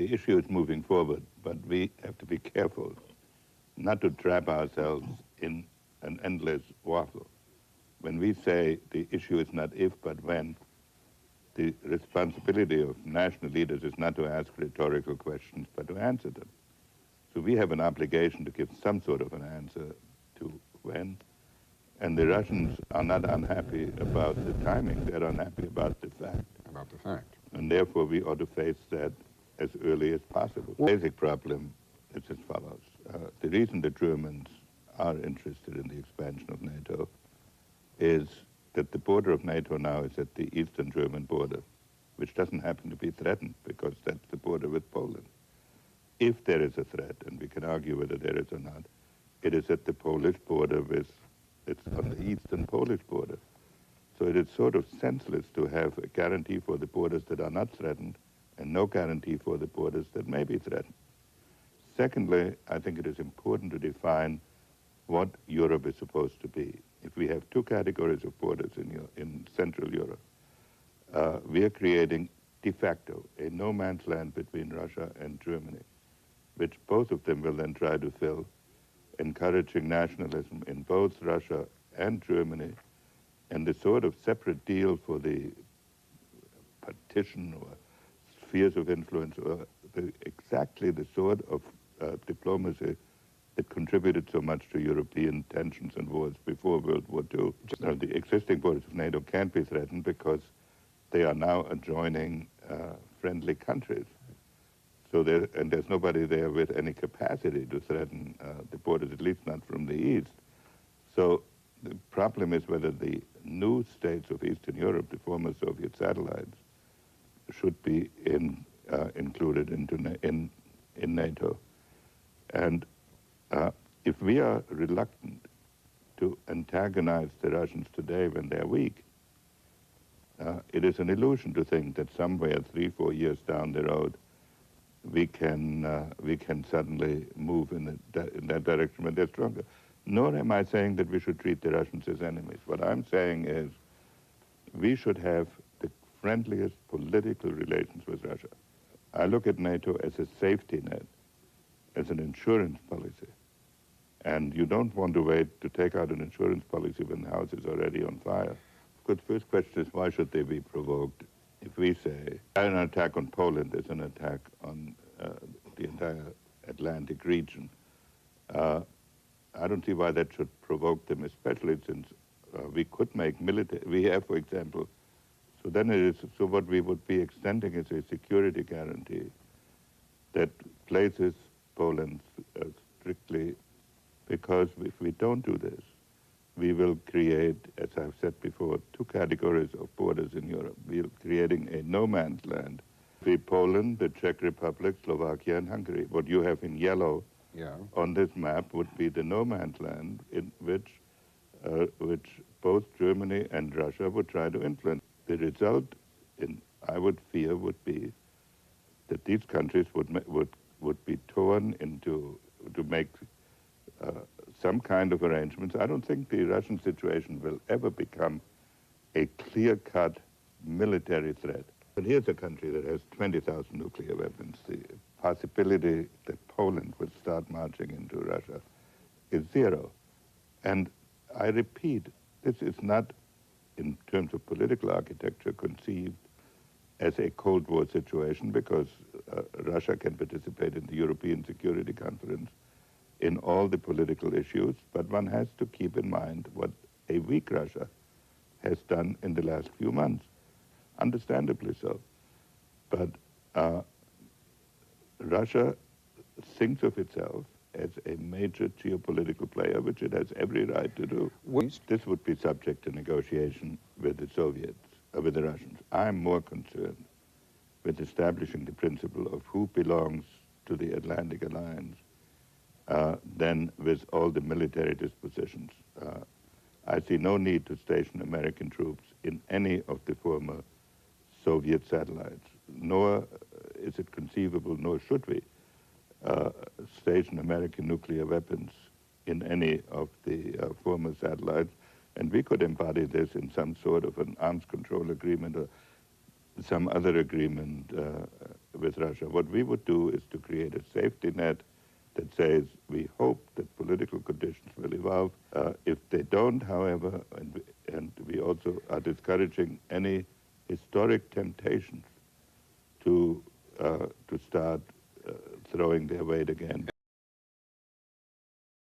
the issue is moving forward, but we have to be careful not to trap ourselves in an endless waffle. When we say the issue is not if, but when, the responsibility of national leaders is not to ask rhetorical questions, but to answer them. So we have an obligation to give some sort of an answer to when. And the Russians are not unhappy about the timing. They're unhappy about the fact. About the fact. And therefore, we ought to face that as early as possible. The basic problem is as follows. The reason the Germans are interested in the expansion of NATO is that the border of NATO now is at the eastern German border, which doesn't happen to be threatened because that's the border with Poland. If there is a threat, and we can argue whether there is or not, it is at the Polish border it's on the eastern Polish border. So it is sort of senseless to have a guarantee for the borders that are not threatened and no guarantee for the borders that may be threatened. Secondly, I think it is important to define what Europe is supposed to be. If we have two categories of borders in Central Europe, we are creating de facto a no man's land between Russia and Germany, which both of them will then try to fill, encouraging nationalism in both Russia and Germany, and the sort of separate deal for the partition or spheres of influence, or exactly the sort of diplomacy that contributed so much to European tensions and wars before World War II. The existing borders of NATO can't be threatened because they are now adjoining friendly countries. So there's nobody there with any capacity to threaten the borders, at least not from the east. So the problem is whether the new states of Eastern Europe, the former Soviet satellites, should be included in NATO. And if we are reluctant to antagonize the Russians today when they're weak, it is an illusion to think that somewhere 3-4 years down the road we can suddenly move in that direction when they're stronger. Nor am I saying that we should treat the Russians as enemies. What I'm saying is we should have the friendliest political relations with Russia. I look at NATO as a safety net, as an insurance policy. And you don't want to wait to take out an insurance policy when the house is already on fire. Of course, the first question is, why should they be provoked? If we say an attack on Poland is an attack on the entire Atlantic region, I don't see why that should provoke them, especially since we could make military, we have, for example, so what we would be extending is a security guarantee that places Poland strictly, because if we don't do this, we will create, as I've said before, two categories of borders in Europe. We're creating a no man's land. Poland, the Czech Republic, Slovakia, and Hungary. What you have in yellow on this map would be the no man's land in which both Germany and Russia would try to influence. The result, I would fear, would be that these countries would be torn into to make some kind of arrangements. I don't think the Russian situation will ever become a clear-cut military threat. But here's a country that has 20,000 nuclear weapons. The possibility that Poland would start marching into Russia is zero. And I repeat, this is not, in terms of political architecture, conceived as a Cold War situation, because Russia can participate in the European Security Conference in all the political issues, but one has to keep in mind what a weak Russia has done in the last few months, understandably so. But Russia thinks of itself as a major geopolitical player, which it has every right to do. This would be subject to negotiation with the Soviets, with the Russians. I'm more concerned with establishing the principle of who belongs to the Atlantic Alliance than with all the military dispositions. I see no need to station American troops in any of the former Soviet satellites, nor is it conceivable, nor should we, station American nuclear weapons in any of the former satellites. And we could embody this in some sort of an arms control agreement or some other agreement with Russia. What we would do is to create a safety net that says we hope that political conditions will evolve. If they don't, however, and we also are discouraging any historic temptations to start throwing their weight again.